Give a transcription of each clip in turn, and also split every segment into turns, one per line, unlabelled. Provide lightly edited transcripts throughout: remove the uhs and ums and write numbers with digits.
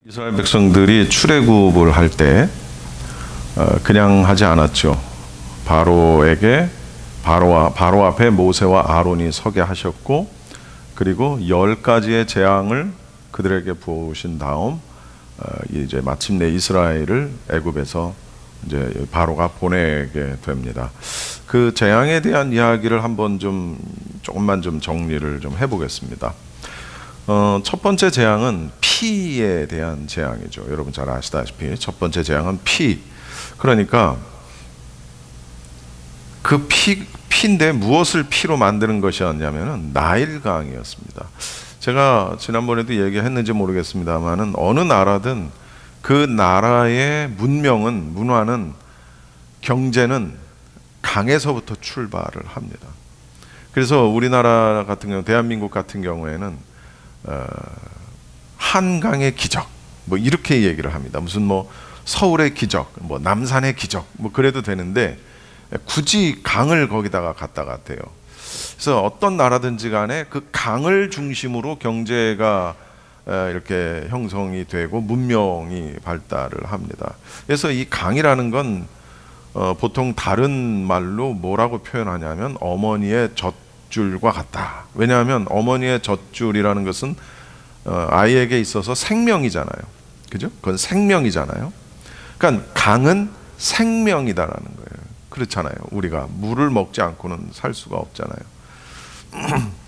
이스라엘 백성들이 출애굽을 할 때 그냥 하지 않았죠. 바로 앞에 모세와 아론이 서게 하셨고, 그리고 10가지의 재앙을 그들에게 부으신 다음 이제 마침내 이스라엘을 애굽에서 이제 바로가 보내게 됩니다. 그 재앙에 대한 이야기를 한번 조금만 정리를 해보겠습니다. 첫 번째 재앙은 피에 대한 재앙이죠. 여러분 잘 아시다시피 첫 번째 재앙은 피. 그러니까 그 피인데 무엇을 피로 만드는 것이었냐면은 나일강이었습니다. 제가 지난번에도 얘기했는지 모르겠습니다만은 어느 나라든 그 나라의 문화는 경제는 강에서부터 출발을 합니다. 그래서 우리나라 같은 경우, 대한민국 같은 경우에는 한강의 기적 뭐 이렇게 얘기를 합니다. 무슨 뭐 서울의 기적, 뭐 남산의 기적 뭐 그래도 되는데 굳이 강을 거기다가 갖다가 대요. 그래서 어떤 나라든지 간에 그 강을 중심으로 경제가 이렇게 형성이 되고 문명이 발달을 합니다. 그래서 이 강이라는 건 보통 다른 말로 뭐라고 표현하냐면 어머니의 젖줄과 같다. 왜냐하면 어머니의 젖줄이라는 것은 아이에게 있어서 생명이잖아요. 그죠? 그건 생명이잖아요. 그러니까 강은 생명이다라는 거예요. 그렇잖아요. 우리가 물을 먹지 않고는 살 수가 없잖아요.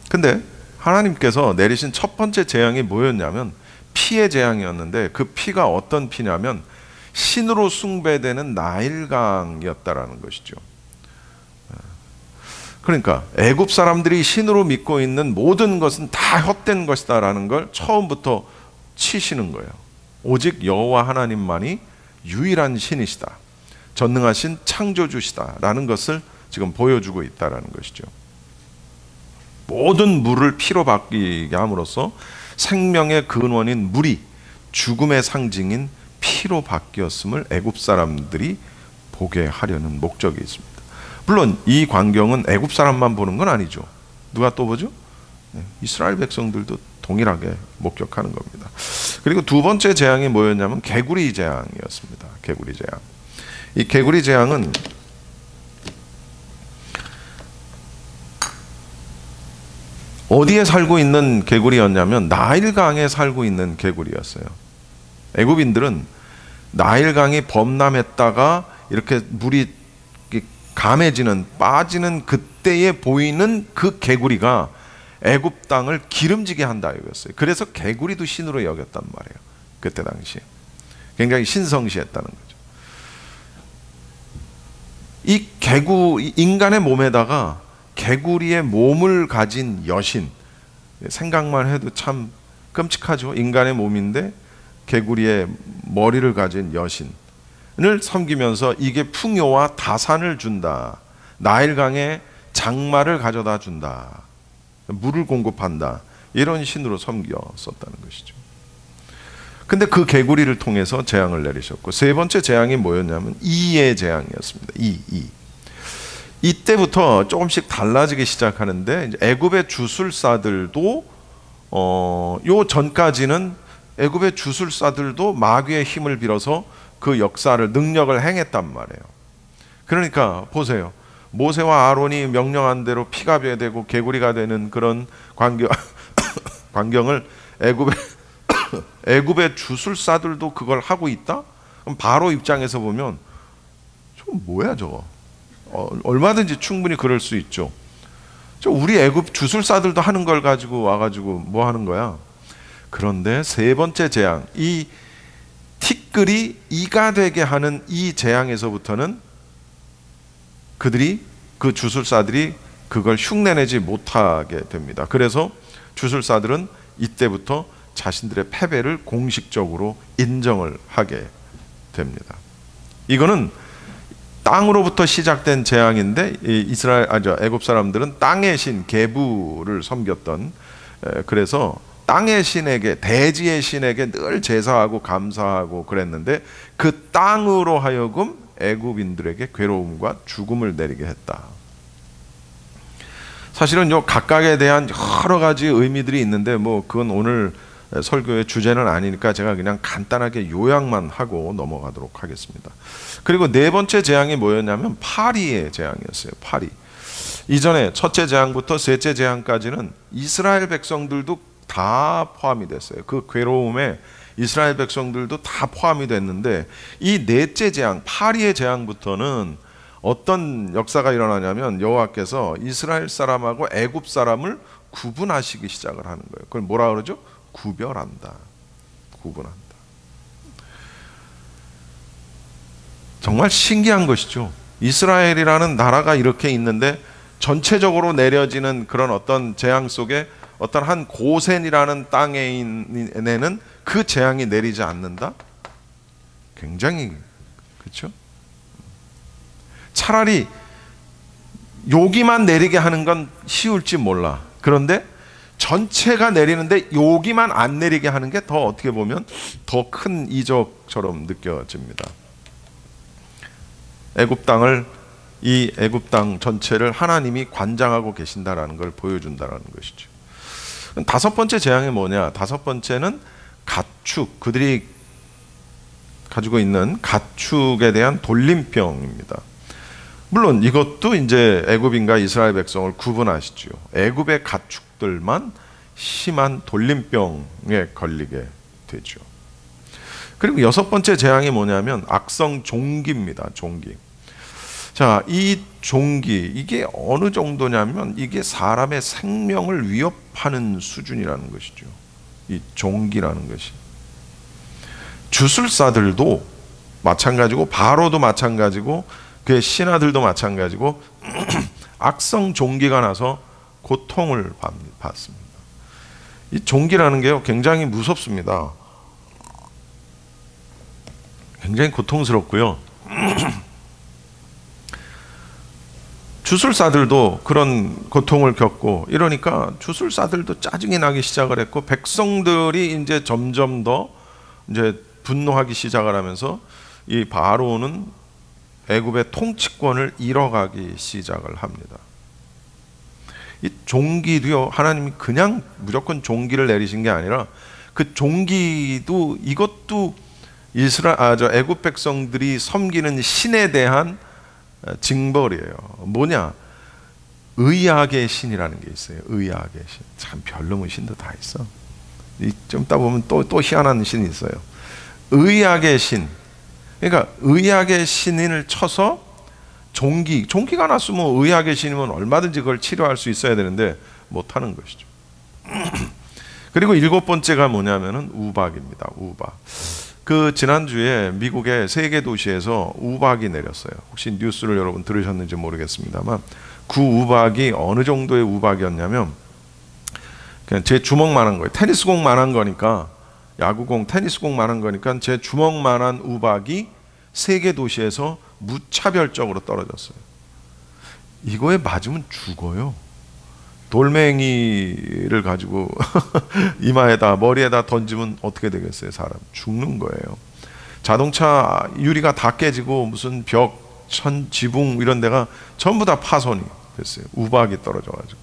근데 하나님께서 내리신 첫 번째 재앙이 뭐였냐면 피의 재앙이었는데, 그 피가 어떤 피냐면 신으로 숭배되는 나일강이었다라는 것이죠. 그러니까 애굽 사람들이 신으로 믿고 있는 모든 것은 다 헛된 것이다라는 걸 처음부터 치시는 거예요. 오직 여호와 하나님만이 유일한 신이시다, 전능하신 창조주시다라는 것을 지금 보여주고 있다라는 것이죠. 모든 물을 피로 바뀌게 함으로써 생명의 근원인 물이 죽음의 상징인 피로 바뀌었음을 애굽 사람들이 보게 하려는 목적이 있습니다. 물론 이 광경은 애굽 사람만 보는 건 아니죠. 누가 또 보죠? 이스라엘 백성들도 동일하게 목격하는 겁니다. 그리고 두 번째 재앙이 뭐였냐면 개구리 재앙이었습니다. 개구리 재앙. 이 개구리 재앙은 어디에 살고 있는 개구리였냐면 나일강에 살고 있는 개구리였어요. 애굽인들은 나일강이 범람했다가 이렇게 물이 감해지는, 빠지는 그때에 보이는 그 개구리가 애굽 땅을 기름지게 한다 이거였어요. 그래서 개구리도 신으로 여겼단 말이에요. 그때 당시에 굉장히 신성시했다는 거죠. 이 인간의 몸에다가 개구리의 몸을 가진 여신, 생각만 해도 참 끔찍하죠. 인간의 몸인데 개구리의 머리를 가진 여신을 섬기면서 이게 풍요와 다산을 준다, 나일강에 장마를 가져다 준다, 물을 공급한다, 이런 신으로 섬겼었다는 것이죠. 근데 그 개구리를 통해서 재앙을 내리셨고, 세 번째 재앙이 뭐였냐면 이의 재앙이었습니다. 이때부터 조금씩 달라지기 시작하는데, 애굽의 주술사들도 요 전까지는 애굽의 주술사들도 마귀의 힘을 빌어서 그 역사를, 능력을 행했단 말이에요. 그러니까 보세요. 모세와 아론이 명령한 대로 피가 되고 개구리가 되는 그런 광경을 애굽의 주술사들도 그걸 하고 있다? 그럼 바로 입장에서 보면 저거 뭐야 저거? 얼마든지 충분히 그럴 수 있죠. 우리 애굽 주술사들도 하는 걸 가지고 와가지고 뭐 하는 거야? 그런데 세 번째 재앙, 이 티끌이 이가 되게 하는 이 재앙에서부터는 그 주술사들이 그걸 흉내내지 못하게 됩니다. 그래서 주술사들은 이때부터 자신들의 패배를 공식적으로 인정을 하게 됩니다. 이거는 땅으로부터 시작된 재앙인데, 애굽 사람들은 땅의 신 게부를 섬겼던, 그래서 땅의 신에게, 대지의 신에게 늘 제사하고 감사하고 그랬는데, 그 땅으로 하여금 애굽인들에게 괴로움과 죽음을 내리게 했다. 사실은 요 각각에 대한 여러 가지 의미들이 있는데, 뭐 그건 오늘 설교의 주제는 아니니까 제가 그냥 간단하게 요약만 하고 넘어가도록 하겠습니다. 그리고 네 번째 재앙이 뭐였냐면 파리의 재앙이었어요. 파리. 이전에 첫째 재앙부터 셋째 재앙까지는 이스라엘 백성들도 다 포함이 됐어요. 그 괴로움에 이스라엘 백성들도 다 포함이 됐는데, 이 넷째 재앙, 파리의 재앙부터는 어떤 역사가 일어나냐면 여호와께서 이스라엘 사람하고 애굽 사람을 구분하시기 시작을 하는 거예요. 그걸 뭐라 그러죠? 구별한다. 구분한다. 정말 신기한 것이죠. 이스라엘이라는 나라가 이렇게 있는데 전체적으로 내려지는 그런 어떤 재앙 속에 어떤 한 고센이라는 땅에 있는 그 재앙이 내리지 않는다? 굉장히, 그렇죠? 차라리 여기만 내리게 하는 건 쉬울지 몰라. 그런데 전체가 내리는데 여기만 안 내리게 하는 게 더, 어떻게 보면 더 큰 이적처럼 느껴집니다. 애굽 땅을, 이 애굽 땅 전체를 하나님이 관장하고 계신다라는 걸 보여준다라는 것이죠. 다섯 번째 재앙이 뭐냐? 다섯 번째는 가축, 그들이 가지고 있는 가축에 대한 돌림병입니다. 물론 이것도 이제 애굽인과 이스라엘 백성을 구분하시죠. 애굽의 가축들만 심한 돌림병에 걸리게 되죠. 그리고 여섯 번째 재앙이 뭐냐면 악성 종기입니다. 종기. 자, 이 종기, 이게 어느 정도냐면 이게 사람의 생명을 위협하는 수준이라는 것이죠. 이 종기라는 것이. 주술사들도 마찬가지고 바로도 마찬가지고 그의 신하들도 마찬가지고 악성 종기가 나서 고통을 받습니다. 이 종기라는 게요, 굉장히 무섭습니다. 굉장히 고통스럽고요. 주술사들도 그런 고통을 겪고 이러니까 주술사들도 짜증이 나기 시작을 했고, 백성들이 이제 점점 더 이제 분노하기 시작을 하면서 이 바로는 애굽의 통치권을 잃어가기 시작을 합니다. 이 종기도요, 하나님이 그냥 무조건 종기를 내리신 게 아니라 그 종기도, 이것도 애굽 백성들이 섬기는 신에 대한 징벌이에요. 뭐냐? 의학의 신이라는 게 있어요. 의학의 신. 참 별놈의 신도 다 있어. 좀 이따 보면 또 희한한 신이 있어요. 의학의 신. 그러니까 의학의 신을 쳐서 종기가 났으면 의학의 신이면 얼마든지 그걸 치료할 수 있어야 되는데 못하는 것이죠. 그리고 일곱 번째가 뭐냐면은 우박입니다. 우박. 그 지난주에 미국의 세 개 도시에서 우박이 내렸어요. 혹시 뉴스를 여러분 들으셨는지 모르겠습니다만, 그 우박이 어느 정도의 우박이었냐면 그냥 제 주먹만한 거예요. 테니스공만한 거니까, 야구공, 테니스공만한 거니까 제 주먹만한 우박이 세 개 도시에서 무차별적으로 떨어졌어요. 이거에 맞으면 죽어요. 돌멩이를 가지고 이마에다, 머리에다 던지면 어떻게 되겠어요? 사람 죽는 거예요. 자동차 유리가 다 깨지고 무슨 벽, 천, 지붕 이런 데가 전부 다 파손이 됐어요. 우박이 떨어져가지고.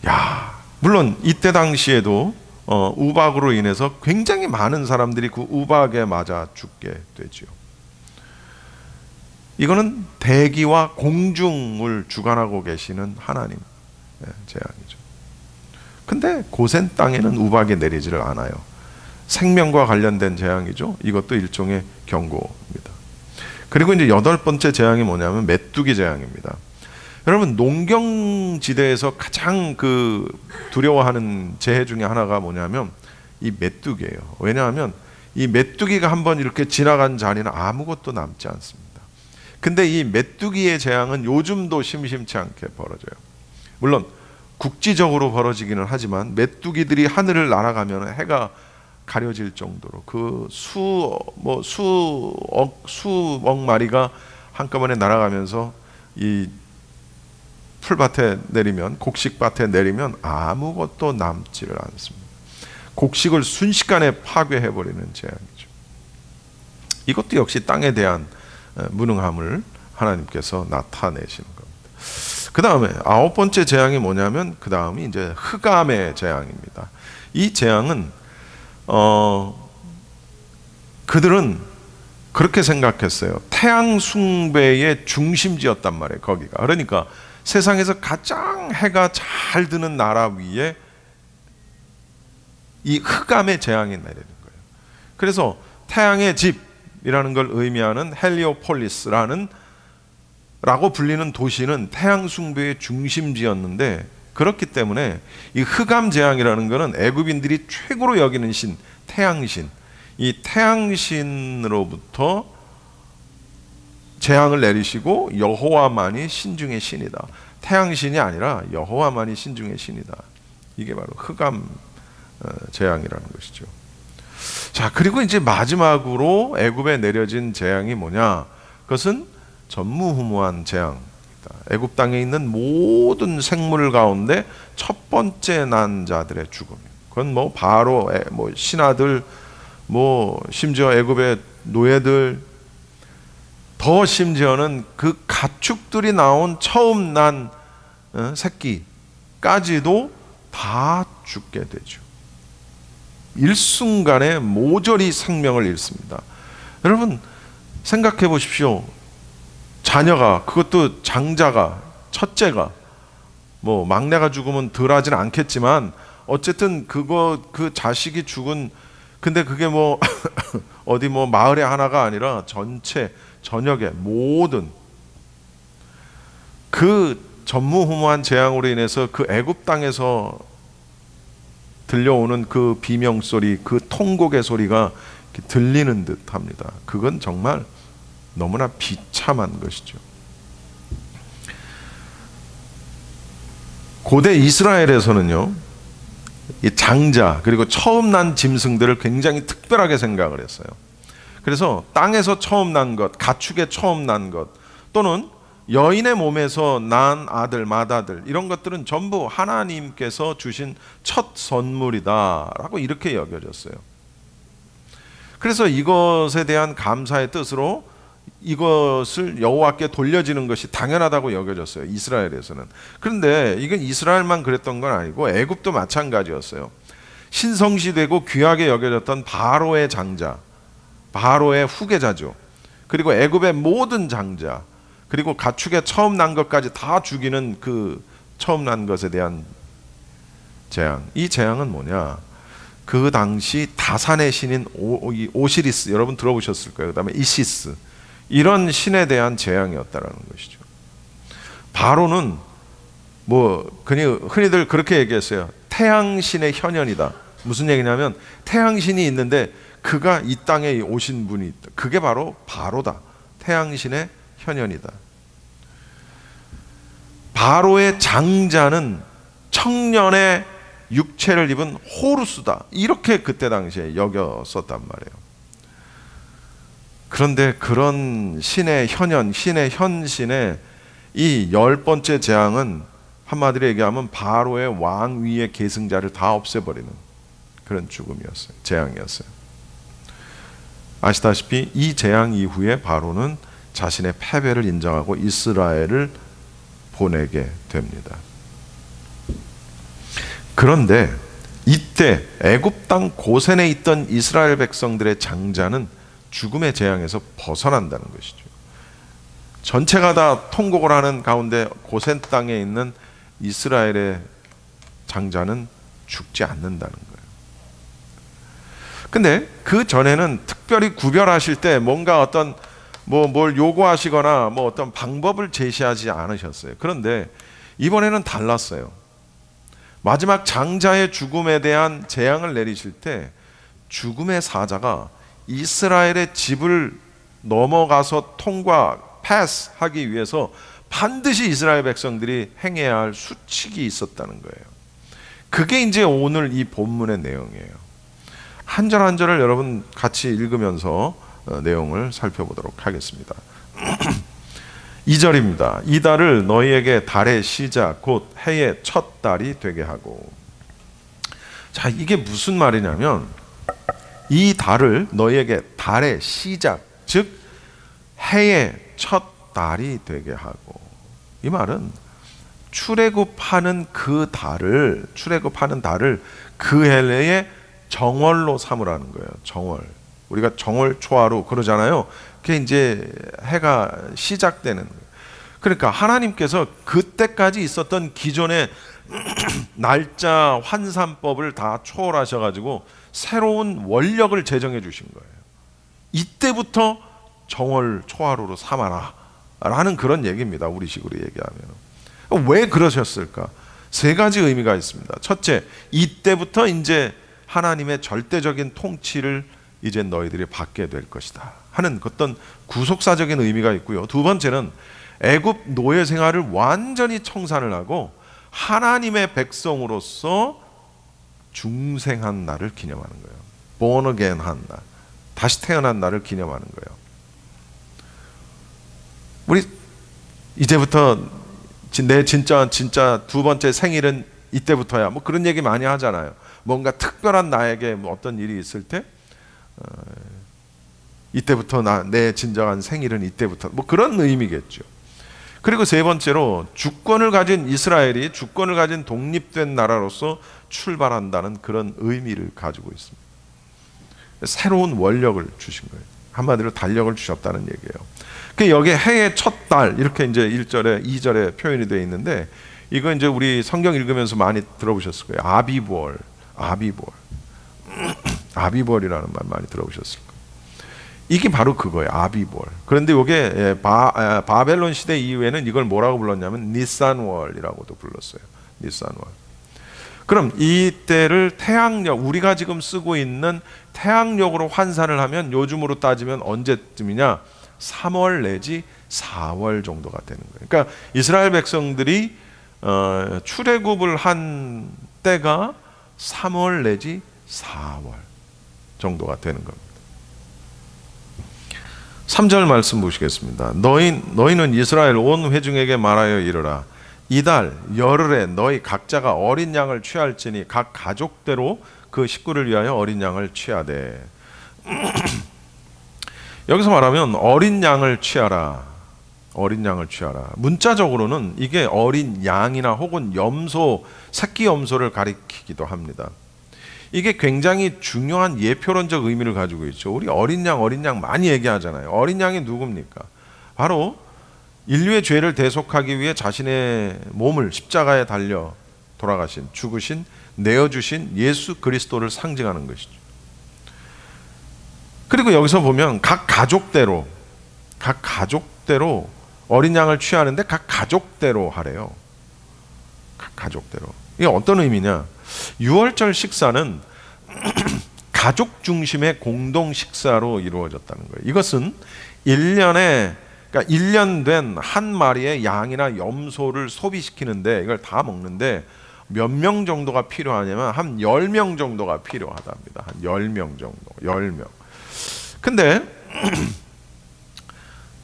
야, 물론 이때 당시에도 우박으로 인해서 굉장히 많은 사람들이 그 우박에 맞아 죽게 되죠. 이거는 대기와 공중을 주관하고 계시는 하나님 재앙이죠. 근데 고센 땅에는 우박이 내리지를 않아요. 생명과 관련된 재앙이죠. 이것도 일종의 경고입니다. 그리고 이제 여덟 번째 재앙이 뭐냐면 메뚜기 재앙입니다. 여러분, 농경지대에서 가장 그 두려워하는 재해 중에 하나가 뭐냐면 이 메뚜기예요. 왜냐하면 이 메뚜기가 한번 이렇게 지나간 자리는 아무것도 남지 않습니다. 근데 이 메뚜기의 재앙은 요즘도 심심치 않게 벌어져요. 물론 국지적으로 벌어지기는 하지만 메뚜기들이 하늘을 날아가면 해가 가려질 정도로 그 수억 마리가 한꺼번에 날아가면서 이 풀밭에 내리면, 곡식밭에 내리면 아무것도 남지를 않습니다. 곡식을 순식간에 파괴해버리는 재앙이죠. 이것도 역시 땅에 대한 무능함을 하나님께서 나타내시는 겁니다. 그 다음에 9번째 재앙이 뭐냐면 그 다음이 이제 흑암의 재앙입니다. 이 재앙은 그들은 그렇게 생각했어요. 태양 숭배의 중심지였단 말이에요. 거기가. 그러니까 세상에서 가장 해가 잘 드는 나라 위에 이 흑암의 재앙이 내리는 거예요. 그래서 태양의 집이라는 걸 의미하는 헬리오폴리스라는 라고 불리는 도시는 태양 숭배의 중심지였는데, 그렇기 때문에 이 흑암 재앙이라는 것은 애굽인들이 최고로 여기는 신, 태양신, 이 태양신으로부터 재앙을 내리시고 여호와만이 신중의 신이다. 태양신이 아니라 여호와만이 신중의 신이다. 이게 바로 흑암 재앙이라는 것이죠. 자, 그리고 이제 마지막으로 애굽에 내려진 재앙이 뭐냐? 그것은 전무후무한 재앙입니다. 애굽 땅에 있는 모든 생물 가운데 첫 번째 난 자들의 죽음이에요. 그건 뭐 바로 뭐 신하들, 뭐 심지어 애굽의 노예들, 더 심지어는 그 가축들이 나온 처음 난 새끼까지도 다 죽게 되죠. 일순간에 모조리 생명을 잃습니다. 여러분 생각해 보십시오. 자녀가, 그것도 장자가, 첫째가, 뭐 막내가 죽으면 덜하진 않겠지만 어쨌든 그 자식이 죽은, 근데 그게 뭐 어디 뭐 마을의 하나가 아니라 전체 전역의 모든 그 전무후무한 재앙으로 인해서 그 애굽 땅에서 들려오는 그 비명 소리, 그 통곡의 소리가 들리는 듯합니다. 그건 정말 너무나 비참한 것이죠. 고대 이스라엘에서는요, 이 장자 그리고 처음 난 짐승들을 굉장히 특별하게 생각을 했어요. 그래서 땅에서 처음 난 것, 가축에 처음 난 것, 또는 여인의 몸에서 난 아들, 맏아들, 이런 것들은 전부 하나님께서 주신 첫 선물이다라고 이렇게 여겨졌어요. 그래서 이것에 대한 감사의 뜻으로 이것을 여호와께 돌려지는 것이 당연하다고 여겨졌어요, 이스라엘에서는. 그런데 이건 이스라엘만 그랬던 건 아니고 애굽도 마찬가지였어요. 신성시되고 귀하게 여겨졌던 바로의 장자, 바로의 후계자죠. 그리고 애굽의 모든 장자, 그리고 가축의 처음 난 것까지 다 죽이는 그 처음 난 것에 대한 재앙. 이 재앙은 뭐냐? 그 당시 다산의 신인 오시리스, 여러분 들어보셨을 거예요. 그 다음에 이시스, 이런 신에 대한 재앙이었다라는 것이죠. 바로는 뭐 흔히들 그렇게 얘기했어요. 태양신의 현현이다. 무슨 얘기냐면 태양신이 있는데 그가 이 땅에 오신 분이 있다. 그게 바로 바로다. 태양신의 현현이다. 바로의 장자는 청년의 육체를 입은 호루스다. 이렇게 그때 당시에 여겼었단 말이에요. 그런데 그런 신의 현현, 신의 현신의 이 10번째 재앙은 한마디로 얘기하면 바로의 왕위의 계승자를 다 없애버리는 그런 죽음이었어요. 재앙이었어요. 아시다시피 이 재앙 이후에 바로는 자신의 패배를 인정하고 이스라엘을 보내게 됩니다. 그런데 이때 애굽 땅 고센에 있던 이스라엘 백성들의 장자는 죽음의 재앙에서 벗어난다는 것이죠. 전체가 다 통곡을 하는 가운데 고센 땅에 있는 이스라엘의 장자는 죽지 않는다는 거예요. 근데 그 전에는 특별히 구별하실 때 뭔가 어떤 뭘 요구하시거나 뭐 어떤 방법을 제시하지 않으셨어요. 그런데 이번에는 달랐어요. 마지막 장자의 죽음에 대한 재앙을 내리실 때 죽음의 사자가 이스라엘의 집을 넘어가서 패스하기 위해서 반드시 이스라엘 백성들이 행해야 할 수칙이 있었다는 거예요. 그게 이제 오늘 이 본문의 내용이에요. 한 절 한 절을 여러분 같이 읽으면서 내용을 살펴보도록 하겠습니다. 2절입니다. 이 달을 너희에게 달의 시작 곧 해의 첫 달이 되게 하고. 자, 이게 무슨 말이냐면 이 달을 너희에게 달의 시작, 즉 해의 첫 달이 되게 하고. 이 말은 출애굽하는 그 달을 그 해에 정월로 삼으라는 거예요. 정월. 우리가 정월 초하루 그러잖아요. 그게 이제 해가 시작되는 거예요. 그러니까 하나님께서 그때까지 있었던 기존의 날짜 환산법을 다 초월하셔가지고 새로운 원력을 제정해 주신 거예요. 이때부터 정월 초하루로 삼아라 라는 그런 얘기입니다. 우리식으로 얘기하면. 왜 그러셨을까? 세 가지 의미가 있습니다. 첫째, 이때부터 이제 하나님의 절대적인 통치를 이제 너희들이 받게 될 것이다 하는 어떤 구속사적인 의미가 있고요. 두 번째는 애굽 노예 생활을 완전히 청산을 하고 하나님의 백성으로서 중생한 날을 기념하는 거예요. born again 한 날, 다시 태어난 날을 기념하는 거예요. 우리 이제부터 내 진짜 두 번째 생일은 이때부터야. 뭐 그런 얘기 많이 하잖아요. 뭔가 특별한 나에게 뭐 어떤 일이 있을 때 이때부터 내 진정한 생일은 이때부터. 뭐 그런 의미겠죠. 그리고 세 번째로 주권을 가진 이스라엘이 주권을 가진 독립된 나라로서 출발한다는 그런 의미를 가지고 있습니다. 새로운 원력을 주신 거예요. 한마디로 달력을 주셨다는 얘기예요. 여기 해의 첫 달 이렇게 이제 1절에 2절에 표현이 되어 있는데 이거 이제 우리 성경 읽으면서 많이 들어보셨을 거예요. 아비벌이라는 말 많이 들어보셨을 거예요. 이게 바로 그거예요. 아비벌. 그런데 이게 바벨론 시대 이후에는 이걸 뭐라고 불렀냐면 니산월이라고도 불렀어요. 니산월. 그럼 이때를 태양력, 우리가 지금 쓰고 있는 태양력으로 환산을 하면 요즘으로 따지면 언제쯤이냐? 3월 내지 4월 정도가 되는 거예요. 그러니까 이스라엘 백성들이 출애굽을 한 때가 3월 내지 4월 정도가 되는 겁니다. 3절 말씀 보시겠습니다. 너희는 이스라엘 온 회중에게 말하여 이르라. 이달 열흘에 너희 각자가 어린 양을 취할지니 각 가족대로 그 식구를 위하여 어린 양을 취하되. 여기서 말하면 어린 양을 취하라. 어린 양을 취하라. 문자적으로는 이게 어린 양이나 혹은 염소, 새끼 염소를 가리키기도 합니다. 이게 굉장히 중요한 예표론적 의미를 가지고 있죠. 우리 어린 양 많이 얘기하잖아요. 어린 양이 누굽니까? 바로 인류의 죄를 대속하기 위해 자신의 몸을 십자가에 달려 돌아가신, 죽으신, 내어주신 예수 그리스도를 상징하는 것이죠. 그리고 여기서 보면 각 가족대로 어린 양을 취하는데 각 가족대로 하래요. 각 가족대로. 이게 어떤 의미냐? 유월절 식사는 가족 중심의 공동 식사로 이루어졌다는 거예요. 이것은 1년에 그러니까 1년 된 한 마리의 양이나 염소를 소비시키는데 이걸 다 먹는데 몇 명 정도가 필요하냐면 한 10명 정도가 필요하답니다. 한 10명 정도. 10명. 근데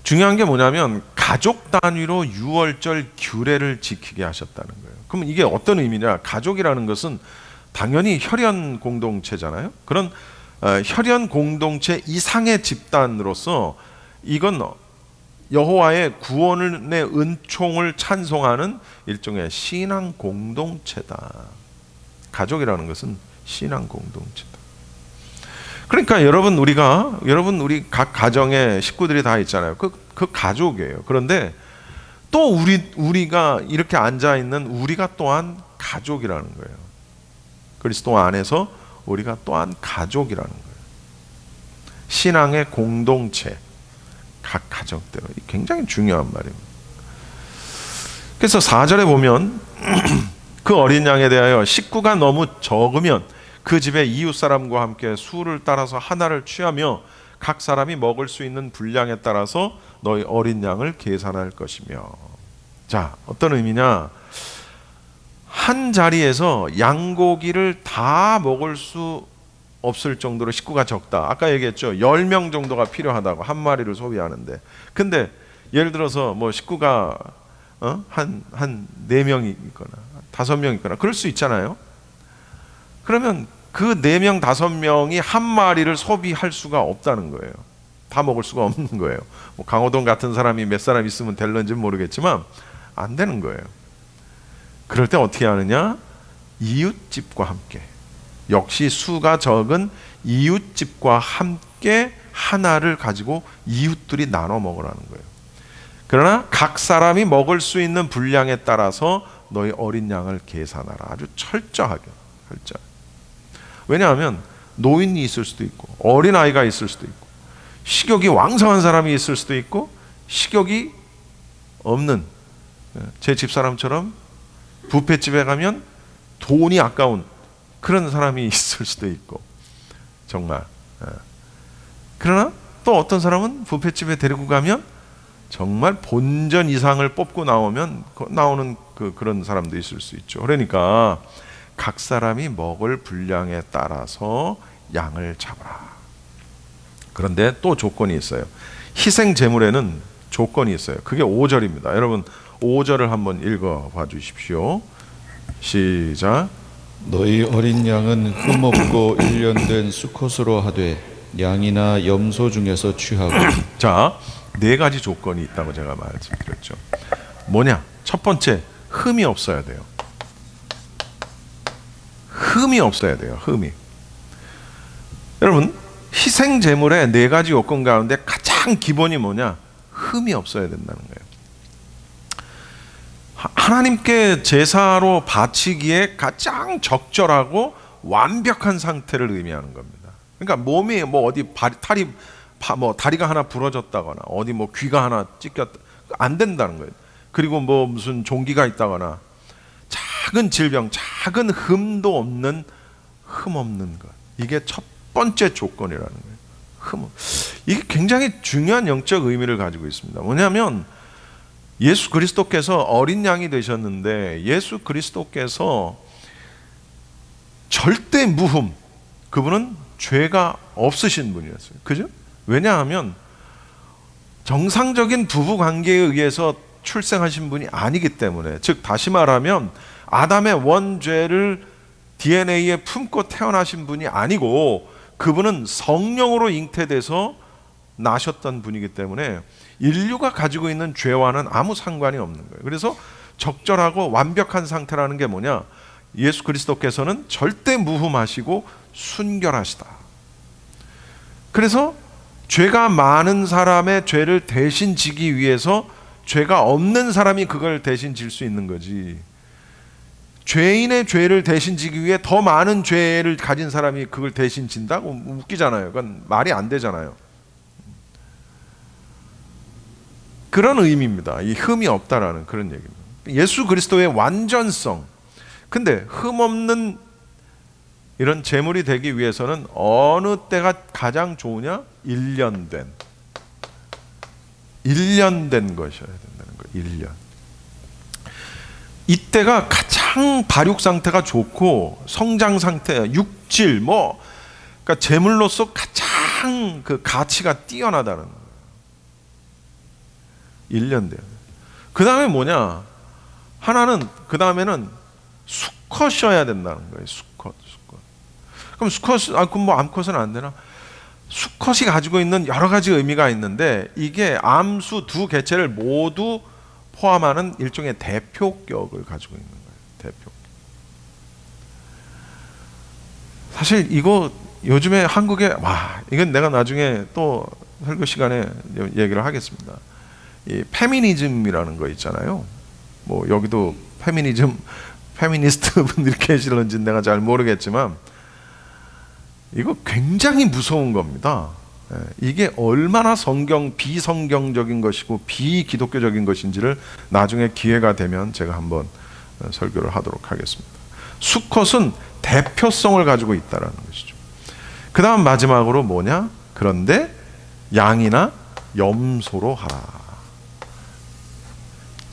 중요한 게 뭐냐면 가족 단위로 유월절 규례를 지키게 하셨다는 거예요. 그럼 이게 어떤 의미냐? 가족이라는 것은 당연히 혈연 공동체잖아요. 그런 혈연 공동체 이상의 집단으로서 이건 여호와의 구원의 은총을 찬송하는 일종의 신앙 공동체다. 가족이라는 것은 신앙 공동체다. 그러니까 여러분 우리 각 가정에 식구들이 다 있잖아요. 그 가족이에요. 그런데 또 우리가 이렇게 앉아 있는 우리가 또한 가족이라는 거예요. 그리스도 안에서 우리가 또한 가족이라는 거예요. 신앙의 공동체, 각 가족대로. 굉장히 중요한 말입니다. 그래서 4절에 보면 그 어린 양에 대하여 식구가 너무 적으면 그 집의 이웃 사람과 함께 수를 따라서 하나를 취하며 각 사람이 먹을 수 있는 분량에 따라서 너희 어린 양을 계산할 것이며. 자, 어떤 의미냐? 한 자리에서 양고기를 다 먹을 수 없을 정도로 식구가 적다. 아까 얘기했죠. 10명 정도가 필요하다고 한 마리를 소비하는데. 근데 예를 들어서 뭐 식구가 한 4명이 있거나 5명 있거나 그럴 수 있잖아요. 그러면 그 4명, 5명이 한 마리를 소비할 수가 없다는 거예요. 다 먹을 수가 없는 거예요. 뭐 강호동 같은 사람이 몇 사람 있으면 될런지는 모르겠지만 안 되는 거예요. 그럴 때 어떻게 하느냐? 이웃집과 함께, 역시 수가 적은 이웃집과 함께 하나를 가지고 이웃들이 나눠 먹으라는 거예요. 그러나 각 사람이 먹을 수 있는 분량에 따라서 너희 어린 양을 계산하라. 아주 철저하게. 왜냐하면 노인이 있을 수도 있고 어린아이가 있을 수도 있고 식욕이 왕성한 사람이 있을 수도 있고 식욕이 없는, 제 집사람처럼 뷔페집에 가면 돈이 아까운 그런 사람이 있을 수도 있고, 정말. 그러나 또 어떤 사람은 뷔페집에 데리고 가면 정말 본전 이상을 뽑고 나오는 그런 사람도 있을 수 있죠. 그러니까 각 사람이 먹을 분량에 따라서 양을 잡아라. 그런데 또 조건이 있어요. 희생 제물에는 조건이 있어요. 그게 5절입니다. 여러분 5절을 한번 읽어봐 주십시오. 시작.
너희 어린 양은 흠없고 1년 된 수컷으로 하되 양이나 염소 중에서 취하고.
자, 4가지 조건이 있다고 제가 말씀드렸죠. 뭐냐? 첫 번째, 흠이 없어야 돼요. 흠이 없어야 돼요. 흠이. 여러분, 희생 제물의 4가지 요건 가운데 가장 기본이 뭐냐? 흠이 없어야 된다는 거예요. 하나님께 제사로 바치기에 가장 적절하고 완벽한 상태를 의미하는 겁니다. 그러니까 몸이 뭐 어디 다리가 하나 부러졌다거나 어디 뭐 귀가 하나 찢겼다, 안 된다는 거예요. 그리고 뭐 무슨 종기가 있다거나 작은 질병, 작은 흠도 없는, 흠 없는 것, 이게 첫 번째 조건이라는 거예요. 이게 굉장히 중요한 영적 의미를 가지고 있습니다. 뭐냐면 예수 그리스도께서 어린 양이 되셨는데 예수 그리스도께서 절대 무흠, 그분은 죄가 없으신 분이었어요. 그죠? 왜냐하면 정상적인 부부 관계에 의해서 출생하신 분이 아니기 때문에, 즉 다시 말하면 아담의 원죄를 DNA에 품고 태어나신 분이 아니고 그분은 성령으로 잉태돼서 나셨던 분이기 때문에 인류가 가지고 있는 죄와는 아무 상관이 없는 거예요. 그래서 적절하고 완벽한 상태라는 게 뭐냐? 예수 그리스도께서는 절대 무흠하시고 순결하시다. 그래서 죄가 많은 사람의 죄를 대신 지기 위해서 죄가 없는 사람이 그걸 대신 질 수 있는 거지, 죄인의 죄를 대신 지기 위해 더 많은 죄를 가진 사람이 그걸 대신 진다고 웃기잖아요. 그건 말이 안 되잖아요. 그런 의미입니다. 이 흠이 없다라는 그런 얘기입니다. 예수 그리스도의 완전성. 근데 흠 없는 이런 제물이 되기 위해서는 어느 때가 가장 좋으냐? 1년 된 것이어야 된다는 거예요. 1년. 이때가 가장 발육 상태가 좋고 성장 상태, 육질 그러니까 제물로서 가장 그 가치가 뛰어나다는 거예요. 1년 돼요. 그 다음에 뭐냐? 그 다음에는 수컷이어야 된다는 거예요. 수컷. 그럼 그럼 뭐 암컷은 안 되나? 수컷이 가지고 있는 여러 가지 의미가 있는데 이게 암수 두 개체를 모두 포함하는 일종의 대표격을 가지고 있는 거예요. 대표. 사실 이거 요즘에 한국에 이건 내가 나중에 또 설교 시간에 얘기를 하겠습니다. 이 페미니즘이라는 거 있잖아요. 뭐 여기도 페미니스트 분들이 계실런지 내가 잘 모르겠지만 이거 굉장히 무서운 겁니다. 이게 얼마나 비성경적인 것이고 비기독교적인 것인지를 나중에 기회가 되면 제가 한번 설교를 하도록 하겠습니다. 수컷은 대표성을 가지고 있다는 것이죠. 그 다음 마지막으로 뭐냐? 그런데 양이나 염소로 하라.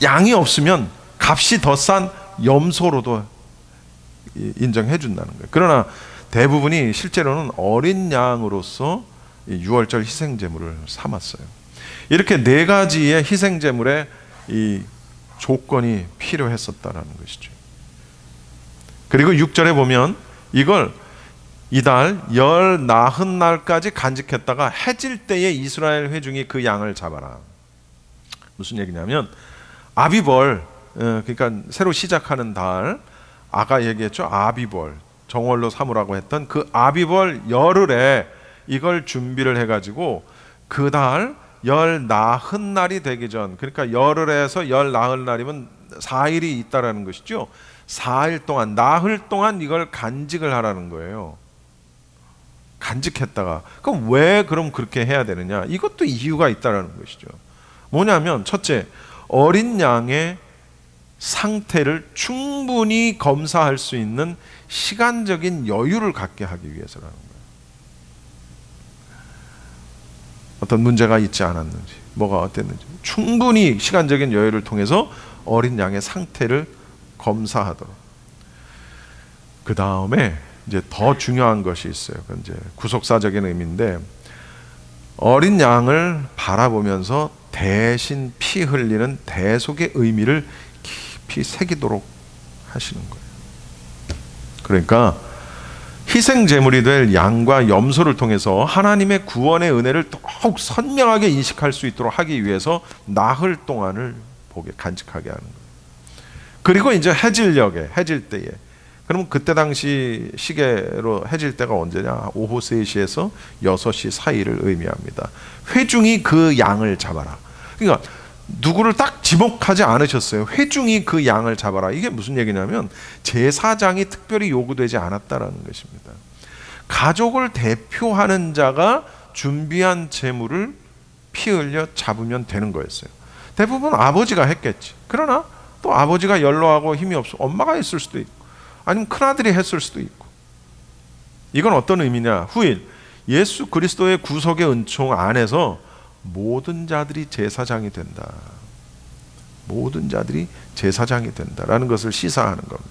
양이 없으면 값이 더 싼 염소로도 인정해 준다는 거예요. 그러나 대부분이 실제로는 어린 양으로서 유월절 희생제물을 삼았어요. 이렇게 4가지의 희생제물에 이 조건이 필요했었다는 것이죠. 그리고 6절에 보면 이걸 이달 열 나흔 날까지 간직했다가 해질 때에 이스라엘 회중이 그 양을 잡아라. 무슨 얘기냐면 아비벌 그러니까 새로 시작하는 달, 아까 얘기했죠. 아비벌, 정월로 삼으라고 했던 그 아비벌 열흘에 이걸 준비를 해가지고 그 달 열 나흔 날이 되기 전, 그러니까 열흘에서 열 나흔 날이면 4일이 있다라는 것이죠. 4일 동안, 나흘 동안 이걸 간직을 하라는 거예요. 간직했다가. 그럼 왜 그럼 그렇게 해야 되느냐? 이것도 이유가 있다라는 것이죠. 뭐냐면 첫째, 어린 양의 상태를 충분히 검사할 수 있는 시간적인 여유를 갖게 하기 위해서라는 거예요. 어떤 문제가 있지 않았는지, 뭐가 어땠는지 충분히 시간적인 여유를 통해서 어린 양의 상태를 검사하도록. 그 다음에 이제 더 중요한 것이 있어요. 그건 이제 구속사적인 의미인데, 어린 양을 바라보면서 대신 피 흘리는 대속의 의미를 깊이 새기도록 하시는 거예요. 그러니까 희생 제물이 될 양과 염소를 통해서 하나님의 구원의 은혜를 더욱 선명하게 인식할 수 있도록 하기 위해서 나흘 동안을 보게 간직하게 하는 거예요. 그리고 이제 해질 때에, 그러면 그때 당시 시계로 해질 때가 언제냐? 오후 3시에서 6시 사이를 의미합니다. 회중이 그 양을 잡아라. 그러니까 누구를 딱 지목하지 않으셨어요. 회중이 그 양을 잡아라. 이게 무슨 얘기냐면 제사장이 특별히 요구되지 않았다라는 것입니다. 가족을 대표하는 자가 준비한 제물을 피 흘려 잡으면 되는 거였어요. 대부분 아버지가 했겠지. 그러나 또 아버지가 연로하고 힘이 없어 엄마가 했을 수도 있고, 아니면 큰아들이 했을 수도 있고. 이건 어떤 의미냐? 후일 예수 그리스도의 구속의 은총 안에서 모든 자들이 제사장이 된다. 모든 자들이 제사장이 된다라는 것을 시사하는 겁니다.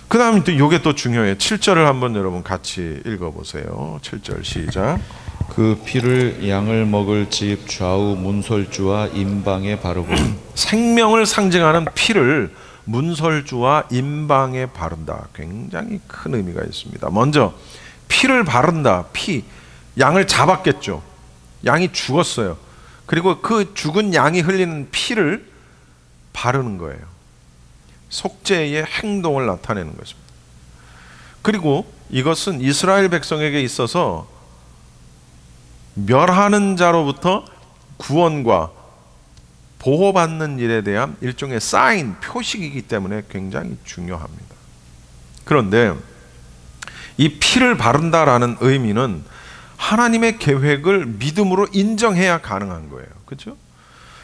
그 다음에 또 이게 또 중요해요. 7절을 한번 여러분 같이 읽어보세요. 7절 시작.
그 피를 양을 먹을 집 좌우 문설주와 임방에 바르고
생명을 상징하는 피를 문설주와 임방에 바른다. 굉장히 큰 의미가 있습니다. 먼저 피를 바른다. 피, 양을 잡았겠죠. 양이 죽었어요. 그리고 그 죽은 양이 흘리는 피를 바르는 거예요. 속죄의 행동을 나타내는 것입니다. 그리고 이것은 이스라엘 백성에게 있어서 멸하는 자로부터 구원과 보호받는 일에 대한 일종의 사인, 표식이기 때문에 굉장히 중요합니다. 그런데 이 피를 바른다라는 의미는 하나님의 계획을 믿음으로 인정해야 가능한 거예요. 그렇죠?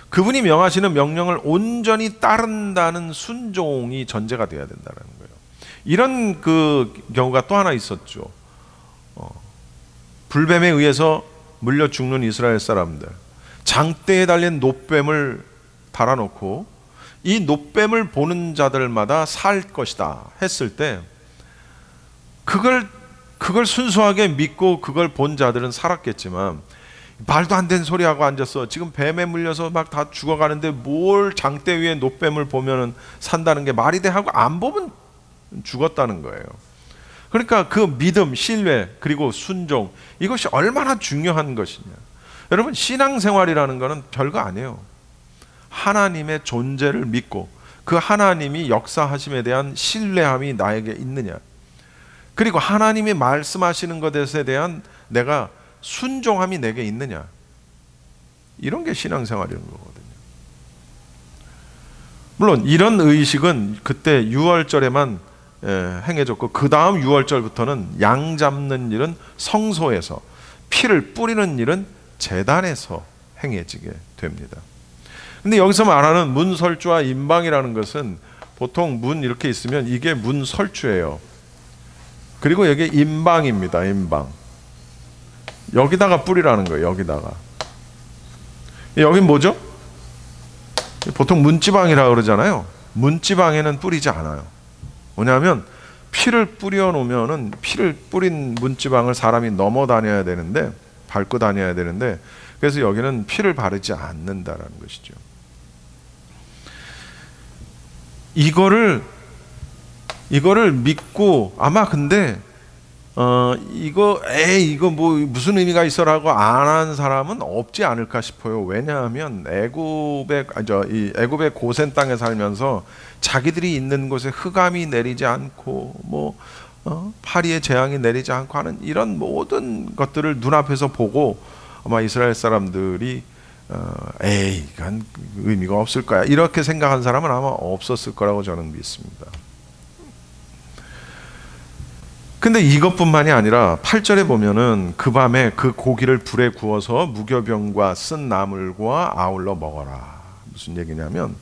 그분이 명하시는 명령을 온전히 따른다는 순종이 전제가 되어야 된다는 거예요. 이런 그 경우가 또 하나 있었죠. 불뱀에 의해서 물려 죽는 이스라엘 사람들, 장대에 달린 놋뱀을 달아놓고 이 놋뱀을 보는 자들마다 살 것이다 했을 때 그걸 순수하게 믿고 그걸 본 자들은 살았겠지만, 말도 안 되는 소리하고 앉았어. 지금 뱀에 물려서 막 다 죽어가는데 뭘 장대 위에 놋뱀을 보면은 산다는 게 말이 돼 하고 안 보면 죽었다는 거예요. 그러니까 그 믿음, 신뢰, 그리고 순종, 이것이 얼마나 중요한 것이냐. 여러분, 신앙생활이라는 거는 별거 아니에요. 하나님의 존재를 믿고 그 하나님이 역사하심에 대한 신뢰함이 나에게 있느냐, 그리고 하나님이 말씀하시는 것에 대한 내가 순종함이 내게 있느냐, 이런 게 신앙생활이라는 거거든요. 물론 이런 의식은 그때 6월절에만 행해졌고, 그 다음 6월절부터는 양 잡는 일은 성소에서, 피를 뿌리는 일은 제단에서 행해지게 됩니다. 근데 여기서 말하는 문설주와 임방이라는 것은 보통 문 이렇게 있으면 이게 문설주예요. 그리고 여기 임방입니다. 임방. 여기다가 뿌리라는 거예요. 여기다가. 여긴 뭐죠? 보통 문지방이라고 그러잖아요. 문지방에는 뿌리지 않아요. 뭐냐면 피를 뿌려 놓으면은, 피를 뿌린 문지방을 사람이 넘어 다녀야 되는데, 밟고 다녀야 되는데, 그래서 여기는 피를 바르지 않는다라는 것이죠. 이거를 믿고, 아마 근데 이거 뭐 무슨 의미가 있어라고 안 한 사람은 없지 않을까 싶어요. 왜냐하면 애굽의 고센 땅에 살면서 자기들이 있는 곳에 흑암이 내리지 않고 파리의 재앙이 내리지 않고 하는 이런 모든 것들을 눈앞에서 보고 아마 이스라엘 사람들이 이건 의미가 없을 거야 이렇게 생각한 사람은 아마 없었을 거라고 저는 믿습니다. 근데 이것뿐만이 아니라 8절에 보면은 그 밤에 그 고기를 불에 구워서 무교병과 쓴 나물과 아울러 먹어라. 무슨 얘기냐면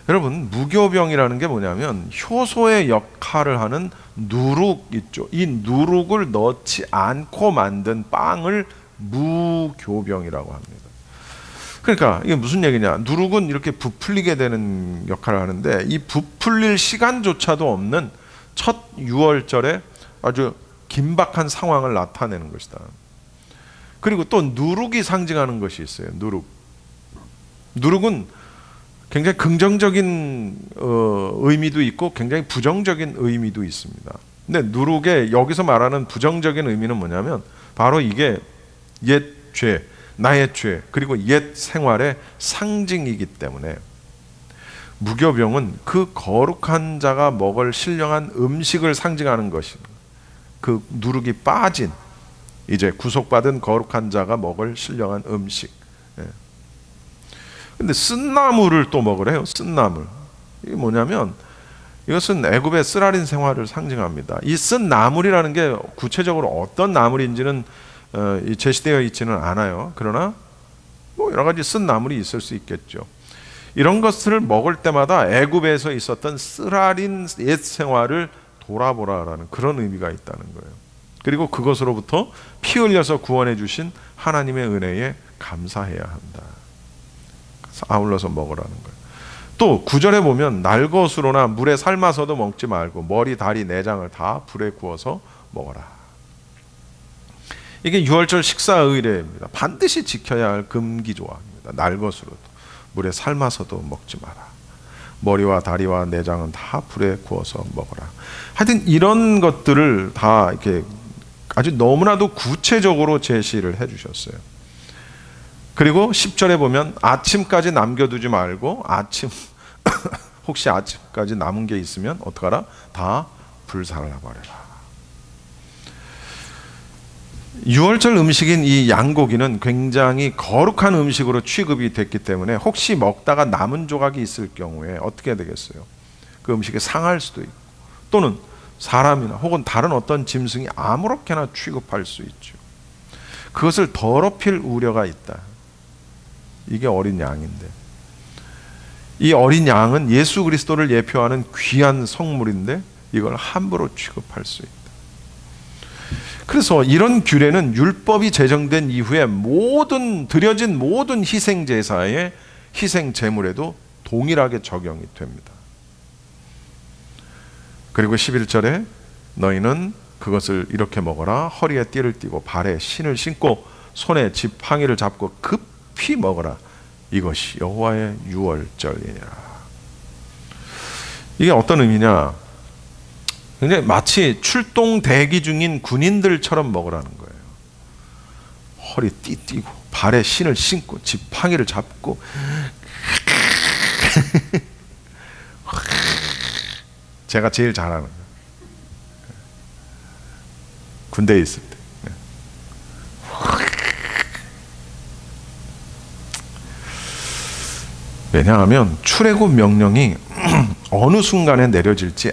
여러분, 무교병이라는 게 뭐냐면 효소의 역할을 하는 누룩 있죠. 이 누룩을 넣지 않고 만든 빵을 무교병이라고 합니다. 그러니까 이게 무슨 얘기냐, 누룩은 이렇게 부풀리게 되는 역할을 하는데 이 부풀릴 시간조차도 없는 첫 유월절에 아주 긴박한 상황을 나타내는 것이다. 그리고 또 누룩이 상징하는 것이 있어요. 누룩은 굉장히 긍정적인 의미도 있고 굉장히 부정적인 의미도 있습니다. 근데 누룩의 여기서 말하는 부정적인 의미는 뭐냐면 바로 이게 옛 죄, 나의 죄, 그리고 옛 생활의 상징이기 때문에 무교병은 그 거룩한 자가 먹을 신령한 음식을 상징하는 것입니다. 그 누룩이 빠진 이제 구속받은 거룩한 자가 먹을 신령한 음식. 근데 쓴나물을 또 먹으래요. 쓴나물. 이게 뭐냐면 이것은 애굽의 쓰라린 생활을 상징합니다. 이 쓴나물이라는 게 구체적으로 어떤 나물인지는 제시되어 있지는 않아요. 그러나 뭐 여러 가지 쓴나물이 있을 수 있겠죠. 이런 것을 먹을 때마다 애굽에서 있었던 쓰라린 옛 생활을 돌아보라라는 그런 의미가 있다는 거예요. 그리고 그것으로부터 피 흘려서 구원해 주신 하나님의 은혜에 감사해야 한다. 그래서 아울러서 먹으라는 거예요. 또 9절에 보면 날것으로나 물에 삶아서도 먹지 말고 머리, 다리, 내장을 다 불에 구워서 먹어라. 이게 유월절 식사 의례입니다. 반드시 지켜야 할 금기조항입니다. 날것으로도 물에 삶아서도 먹지 마라. 머리와 다리와 내장은 다 불에 구워서 먹어라. 하여튼 이런 것들을 다 이렇게 아주 너무나도 구체적으로 제시를 해주셨어요. 그리고 10절에 보면 아침까지 남겨두지 말고 혹시 아침까지 남은 게 있으면 어떡하라? 다 불살라버려라. 유월절 음식인 이 양고기는 굉장히 거룩한 음식으로 취급이 됐기 때문에 혹시 먹다가 남은 조각이 있을 경우에 어떻게 되겠어요? 그 음식이 상할 수도 있고 또는 사람이나 혹은 다른 어떤 짐승이 아무렇게나 취급할 수 있죠. 그것을 더럽힐 우려가 있다. 이게 어린 양인데 이 어린 양은 예수 그리스도를 예표하는 귀한 성물인데 이걸 함부로 취급할 수 있다. 그래서 이런 규례는 율법이 제정된 이후에 드려진 모든 희생 제사의 희생 제물에도 동일하게 적용이 됩니다. 그리고 11절에 너희는 그것을 이렇게 먹어라. 허리에 띠를 띠고 발에 신을 신고 손에 지팡이를 잡고 급히 먹어라. 이것이 여호와의 유월절이니라. 이게 어떤 의미냐? 굉장히 마치 출동 대기 중인 군인들처럼 먹으라는 거예요. 허리 띠고 발에 신을 신고 지팡이를 잡고 제가 제일 잘하는 거예요. 군대에 있을 때. 왜냐하면 출애굽 명령이 어느 순간에 내려질지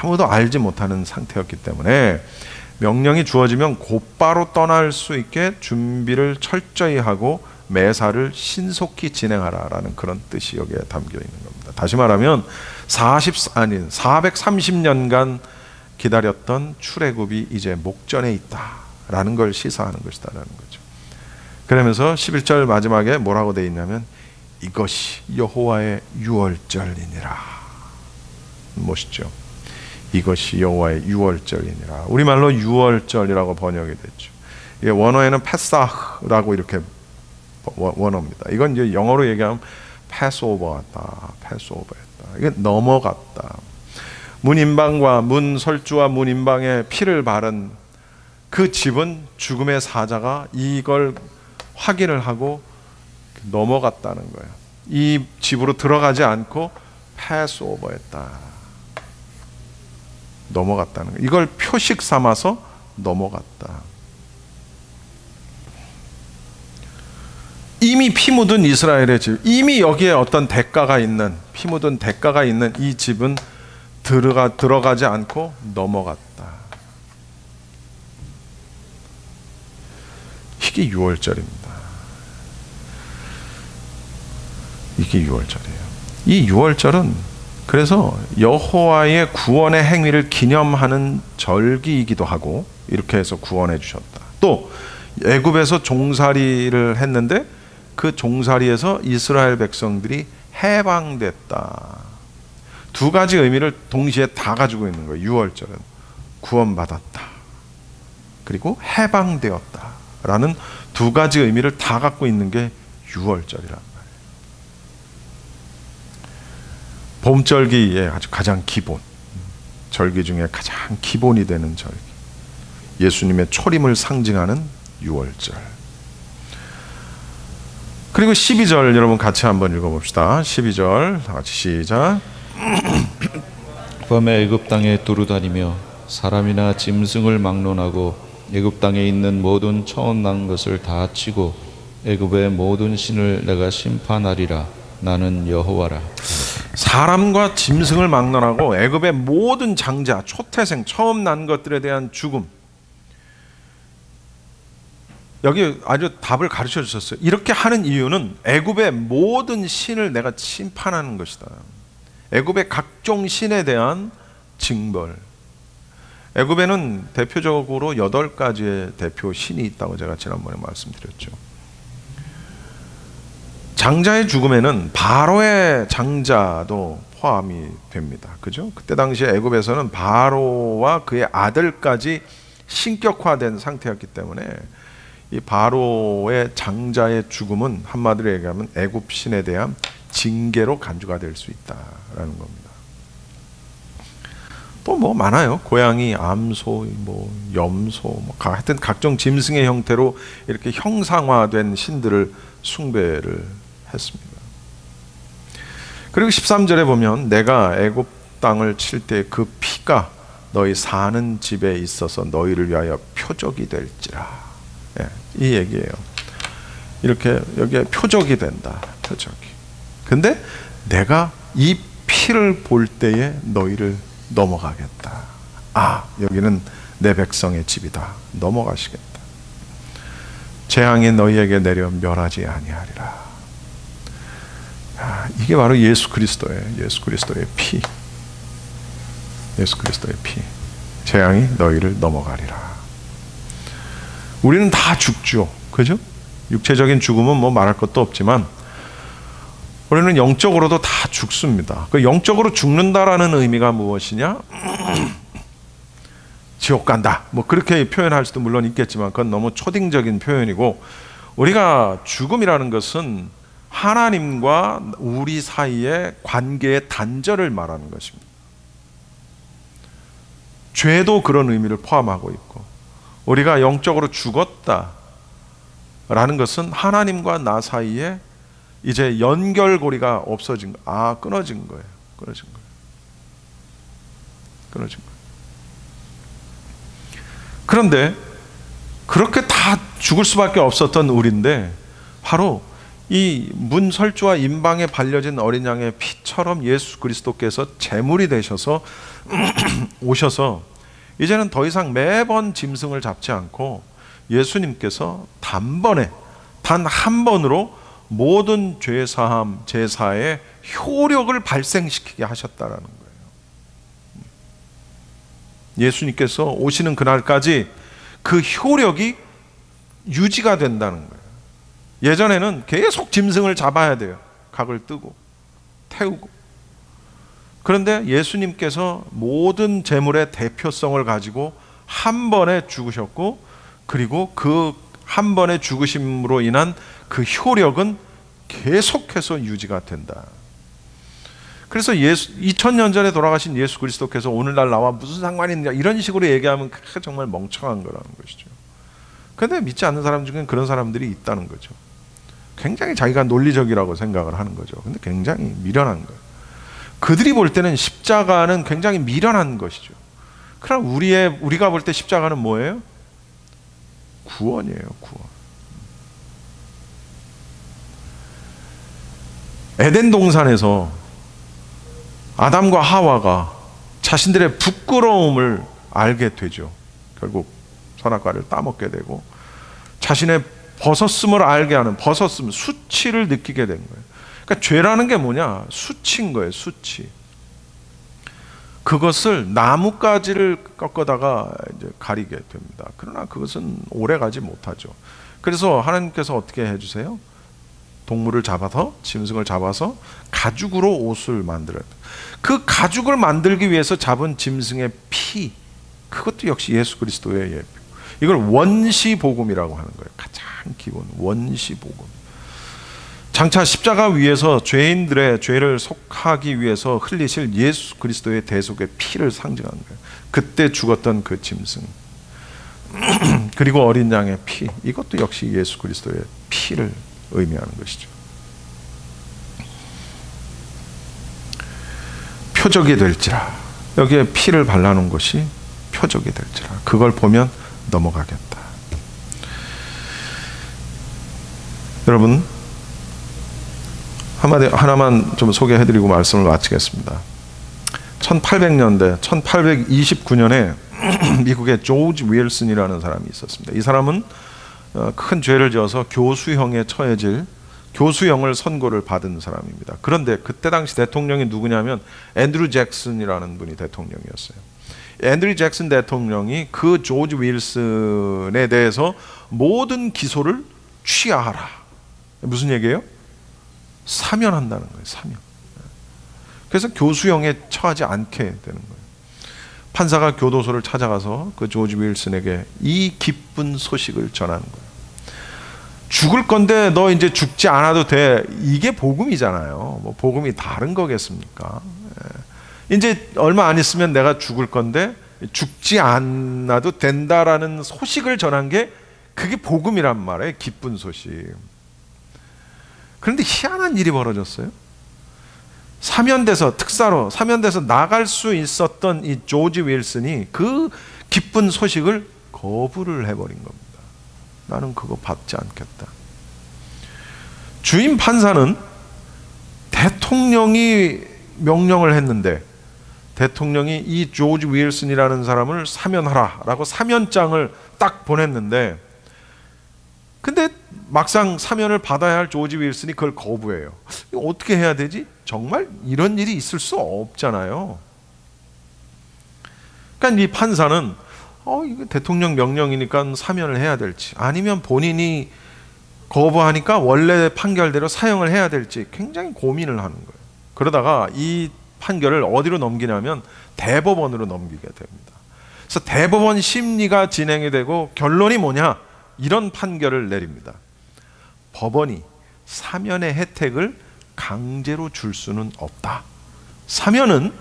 아무도 알지 못하는 상태였기 때문에 명령이 주어지면 곧바로 떠날 수 있게 준비를 철저히 하고 매사를 신속히 진행하라라는 그런 뜻이 여기에 담겨 있는 겁니다. 다시 말하면 430년간 기다렸던 출애굽이 이제 목전에 있다라는 걸 시사하는 것이다라는 거죠. 그러면서 11절 마지막에 뭐라고 되어 있냐면 이것이 여호와의 유월절이니라. 멋있죠? 이것이 여호와의 유월절이니라. 우리말로 유월절이라고 번역이 됐죠. 이게 원어에는 패사흐라고 이렇게 원어입니다. 이건 이제 영어로 얘기하면 패스오버였다, 패스오버였다. 이게 넘어갔다. 문인방과 문설주와 문인방에 피를 바른 그 집은 죽음의 사자가 이걸 확인을 하고 넘어갔다는 거예요. 이 집으로 들어가지 않고 패스오버했다. 넘어갔다는 거예요. 이걸 표식 삼아서 넘어갔다. 이미 피 묻은 이스라엘의 집, 이미 여기에 어떤 대가가 있는, 피 묻은 대가가 있는 이 집은 들어가지 않고 넘어갔다. 이게 6월절입니다. 이게 6월절이에요. 이 6월절은 그래서 여호와의 구원의 행위를 기념하는 절기이기도 하고, 이렇게 해서 구원해 주셨다. 또 애굽에서 종살이를 했는데 그 종살이에서 이스라엘 백성들이 해방됐다. 두 가지 의미를 동시에 다 가지고 있는 거예요. 6월절은 구원받았다, 그리고 해방되었다 라는 두 가지 의미를 다 갖고 있는 게 6월절이란 말이에요. 봄절기의 아주 가장 기본, 절기 중에 가장 기본이 되는 절기, 예수님의 초림을 상징하는 6월절. 그리고 12절 여러분 같이 한번 읽어봅시다. 12절 다 같이 시작.
밤에 애굽 땅에 두루다니며 사람이나 짐승을 막론하고 애굽 땅에 있는 모든 처음 난 것을 다 치고 애굽의 모든 신을 내가 심판하리라. 나는 여호와라.
사람과 짐승을 막론하고 애굽의 모든 장자, 초태생, 처음 난 것들에 대한 죽음. 여기 아주 답을 가르쳐 주셨어요. 이렇게 하는 이유는 애굽의 모든 신을 내가 심판하는 것이다. 애굽의 각종 신에 대한 징벌. 애굽에는 대표적으로 8가지의 대표 신이 있다고 제가 지난번에 말씀드렸죠. 장자의 죽음에는 바로의 장자도 포함이 됩니다. 그죠? 그때 당시에 애굽에서는 바로와 그의 아들까지 신격화된 상태였기 때문에 이 바로의 장자의 죽음은 한마디로 얘기하면 애굽 신에 대한 징계로 간주가 될 수 있다라는 겁니다. 또 뭐 많아요. 고양이, 암소, 뭐 염소, 하여튼 각종 짐승의 형태로 이렇게 형상화된 신들을 숭배를 했습니다. 그리고 13절에 보면 내가 애굽 땅을 칠 때 그 피가 너희 사는 집에 있어서 너희를 위하여 표적이 될지라. 예, 이 얘기예요. 이렇게 여기에 표적이 된다. 표적이. 근데 내가 이 피를 볼 때에 너희를 넘어가겠다. 아, 여기는 내 백성의 집이다. 넘어가시겠다. 재앙이 너희에게 내려 멸하지 아니하리라. 아, 이게 바로 예수 그리스도예요. 예수 그리스도의 피. 예수 그리스도의 피. 재앙이 너희를 넘어가리라. 우리는 다 죽죠. 그죠? 육체적인 죽음은 뭐 말할 것도 없지만 우리는 영적으로도 다 죽습니다. 그 영적으로 죽는다라는 의미가 무엇이냐? 지옥 간다. 뭐 그렇게 표현할 수도 물론 있겠지만 그건 너무 초딩적인 표현이고, 우리가 죽음이라는 것은 하나님과 우리 사이의 관계의 단절을 말하는 것입니다. 죄도 그런 의미를 포함하고 있고, 우리가 영적으로 죽었다라는 것은 하나님과 나 사이에 이제 연결고리가 없어진 거, 끊어진 거예요. 끊어진 거예요. 끊어진 거예요. 그런데 그렇게 다 죽을 수밖에 없었던 우리인데, 바로 이 문설주와 임방에 발려진 어린 양의 피처럼 예수 그리스도께서 제물이 되셔서 오셔서 이제는 더 이상 매번 짐승을 잡지 않고 예수님께서 단번에 단 한 번으로 모든 죄사함 제사의 효력을 발생시키게 하셨다라는 거예요. 예수님께서 오시는 그날까지 그 효력이 유지가 된다는 거예요. 예전에는 계속 짐승을 잡아야 돼요. 각을 뜨고 태우고. 그런데 예수님께서 모든 제물의 대표성을 가지고 한 번에 죽으셨고, 그리고 그 한 번의 죽으심으로 인한 그 효력은 계속해서 유지가 된다. 그래서 2000년 전에 돌아가신 예수 그리스도께서 오늘날 나와 무슨 상관이 있느냐 이런 식으로 얘기하면 정말 멍청한 거라는 것이죠. 그런데 믿지 않는 사람 중엔 그런 사람들이 있다는 거죠. 굉장히 자기가 논리적이라고 생각을 하는 거죠. 근데 굉장히 미련한 거예요. 그들이 볼 때는 십자가는 굉장히 미련한 것이죠. 그럼 우리가 볼 때 십자가는 뭐예요? 구원이에요, 구원. 에덴 동산에서 아담과 하와가 자신들의 부끄러움을 알게 되죠. 결국 선악과를 따먹게 되고 자신의 벗었음을 알게 하는, 벗었음, 수치를 느끼게 된 거예요. 그러니까 죄라는 게 뭐냐? 수치인 거예요, 수치. 그것을 나뭇가지를 꺾어다가 이제 가리게 됩니다. 그러나 그것은 오래 가지 못하죠. 그래서 하나님께서 어떻게 해주세요? 동물을 잡아서, 짐승을 잡아서 가죽으로 옷을 만들어요. 그 가죽을 만들기 위해서 잡은 짐승의 피, 그것도 역시 예수 그리스도의 예표. 이걸 원시복음이라고 하는 거예요. 가장 기본 원시복음. 장차 십자가 위에서 죄인들의 죄를 속하기 위해서 흘리실 예수 그리스도의 대속의 피를 상징하는 거예요. 그때 죽었던 그 짐승 그리고 어린 양의 피, 이것도 역시 예수 그리스도의 피를 의미하는 것이죠. 표적이 될지라, 여기에 피를 발라놓은 것이 표적이 될지라, 그걸 보면 넘어가겠다. 여러분, 하나만 좀 소개해드리고 말씀을 마치겠습니다. 1800년대 1829년에 미국의 조지 윌슨이라는 사람이 있었습니다. 이 사람은 큰 죄를 지어서 교수형에 처해질 교수형을 선고를 받은 사람입니다. 그런데 그때 당시 대통령이 누구냐면 앤드류 잭슨이라는 분이 대통령이었어요. 앤드류 잭슨 대통령이 그 조지 윌슨에 대해서 모든 기소를 취하하라. 무슨 얘기예요? 사면한다는 거예요. 사면. 그래서 교수형에 처하지 않게 되는 거예요. 판사가 교도소를 찾아가서 그 조지 윌슨에게 이 기쁜 소식을 전하는 거예요. 죽을 건데 너 이제 죽지 않아도 돼. 이게 복음이잖아요. 뭐 복음이 다른 거겠습니까? 이제 얼마 안 있으면 내가 죽을 건데 죽지 않아도 된다라는 소식을 전한 게 그게 복음이란 말이에요. 기쁜 소식. 그런데 희한한 일이 벌어졌어요. 사면돼서, 특사로 사면돼서 나갈 수 있었던 이 조지 윌슨이 그 기쁜 소식을 거부를 해버린 겁니다. 나는 그거 받지 않겠다. 주임 판사는 대통령이 명령을 했는데 대통령이 이 조지 윌슨이라는 사람을 사면하라라고 사면장을 딱 보냈는데, 근데 막상 사면을 받아야 할 조지 윌슨이 그걸 거부해요. 어떻게 해야 되지? 정말 이런 일이 있을 수 없잖아요. 그러니까 이 판사는 이거 대통령 명령이니까 사면을 해야 될지, 아니면 본인이 거부하니까 원래 판결대로 사형을 해야 될지 굉장히 고민을 하는 거예요. 그러다가 이 판결을 어디로 넘기냐면 대법원으로 넘기게 됩니다. 그래서 대법원 심리가 진행이 되고 결론이 뭐냐? 이런 판결을 내립니다. 법원이 사면의 혜택을 강제로 줄 수는 없다. 사면은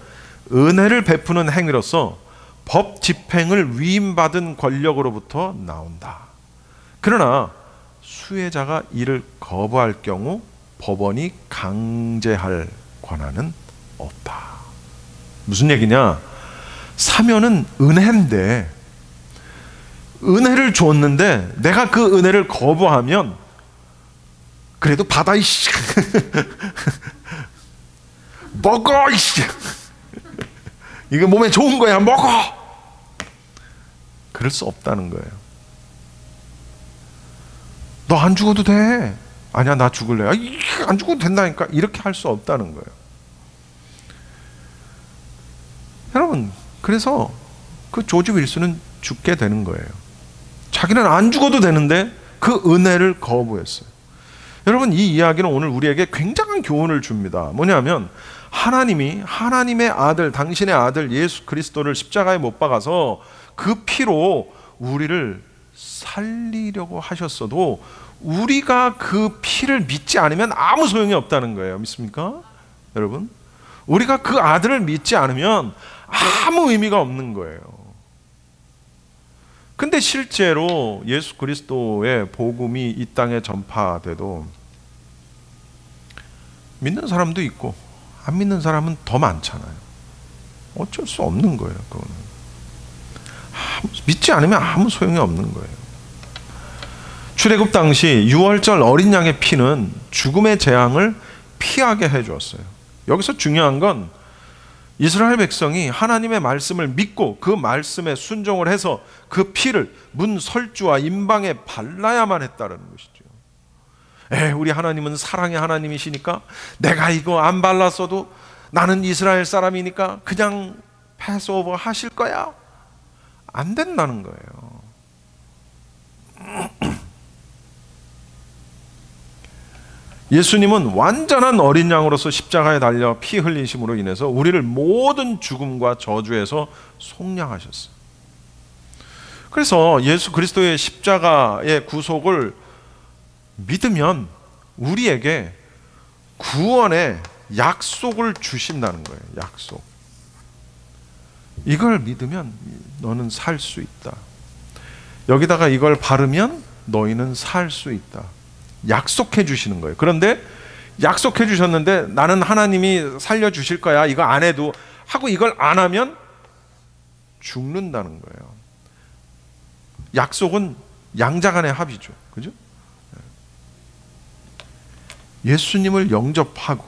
은혜를 베푸는 행위로서 법 집행을 위임받은 권력으로부터 나온다. 그러나 수혜자가 이를 거부할 경우 법원이 강제할 권한은 없다. 무슨 얘기냐? 사면은 은혜인데, 은혜를 줬는데 내가 그 은혜를 거부하면 그래도 받아 이씨 먹어 이씨 이거 몸에 좋은 거야 먹어. 그럴 수 없다는 거예요. 너 안 죽어도 돼. 아니야 나 죽을래. 안 죽어도 된다니까. 이렇게 할 수 없다는 거예요. 여러분, 그래서 그 조지 윌슨은 죽게 되는 거예요. 자기는 안 죽어도 되는데 그 은혜를 거부했어요. 여러분, 이 이야기는 오늘 우리에게 굉장한 교훈을 줍니다. 뭐냐면 하나님이 하나님의 아들, 당신의 아들 예수 그리스도를 십자가에 못 박아서 그 피로 우리를 살리려고 하셨어도 우리가 그 피를 믿지 않으면 아무 소용이 없다는 거예요. 믿습니까? 여러분, 우리가 그 아들을 믿지 않으면 아무 의미가 없는 거예요. 근데 실제로 예수 그리스도의 복음이 이 땅에 전파돼도 믿는 사람도 있고 안 믿는 사람은 더 많잖아요. 어쩔 수 없는 거예요. 그거는 믿지 않으면 아무 소용이 없는 거예요. 출애굽 당시 유월절 어린 양의 피는 죽음의 재앙을 피하게 해주었어요. 여기서 중요한 건 이스라엘 백성이 하나님의 말씀을 믿고 그 말씀에 순종을 해서 그 피를 문 설주와 임방에 발라야만 했다는 것이죠. 우리 하나님은 사랑의 하나님이시니까 내가 이거 안 발랐어도 나는 이스라엘 사람이니까 그냥 패스오버 하실 거야. 안 된다는 거예요. 예수님은 완전한 어린 양으로서 십자가에 달려 피 흘리심으로 인해서 우리를 모든 죽음과 저주에서 속량하셨어요. 그래서 예수 그리스도의 십자가의 구속을 믿으면 우리에게 구원의 약속을 주신다는 거예요. 약속. 이걸 믿으면 너는 살 수 있다. 여기다가 이걸 바르면 너희는 살 수 있다. 약속해 주시는 거예요. 그런데 약속해 주셨는데 나는 하나님이 살려주실 거야, 이거 안 해도 하고 이걸 안 하면 죽는다는 거예요. 약속은 양자간의 합의죠. 그죠? 예수님을 영접하고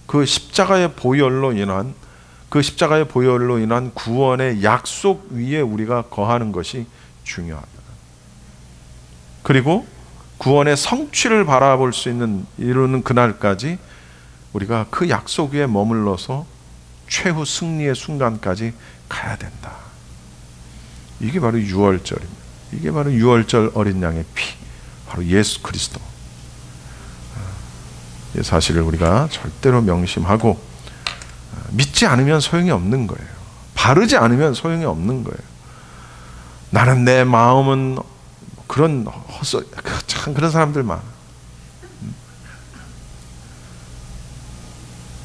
그 십자가의 보혈로 인한 구원의 약속 위에 우리가 거하는 것이 중요하다. 그리고 구원의 성취를 바라볼 수 있는 이루는 그날까지 우리가 그 약속 위에 머물러서 최후 승리의 순간까지 가야 된다. 이게 바로 유월절입니다. 이게 바로 유월절 어린 양의 피, 바로 예수 그리스도. 이 사실을 우리가 절대로 명심하고 믿지 않으면 소용이 없는 거예요. 바르지 않으면 소용이 없는 거예요. 나는 내 마음은 그런 헛소리, 참 그런 사람들 많아.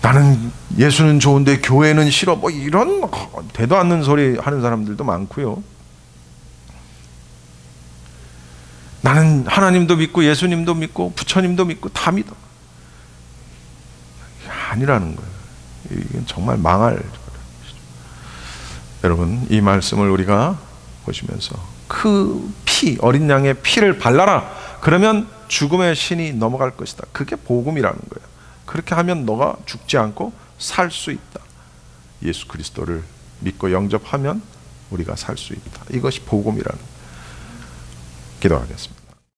나는 예수는 좋은데 교회는 싫어, 뭐 이런 되도 않는 소리 하는 사람들도 많고요. 나는 하나님도 믿고 예수님도 믿고 부처님도 믿고 다 믿어. 아니라는 거예요. 이건 정말 망할 거예요. 여러분, 이 말씀을 우리가 보시면서 그 피, 어린 양의 피를 발라라. 그러면 죽음의 신이 넘어갈 것이다. 그게 복음이라는 거예요. 그렇게 하면 너가 죽지 않고 살 수 있다. 예수 그리스도를 믿고 영접하면 우리가 살 수 있다. 이것이 복음이라는 거예요. 기도하겠습니다.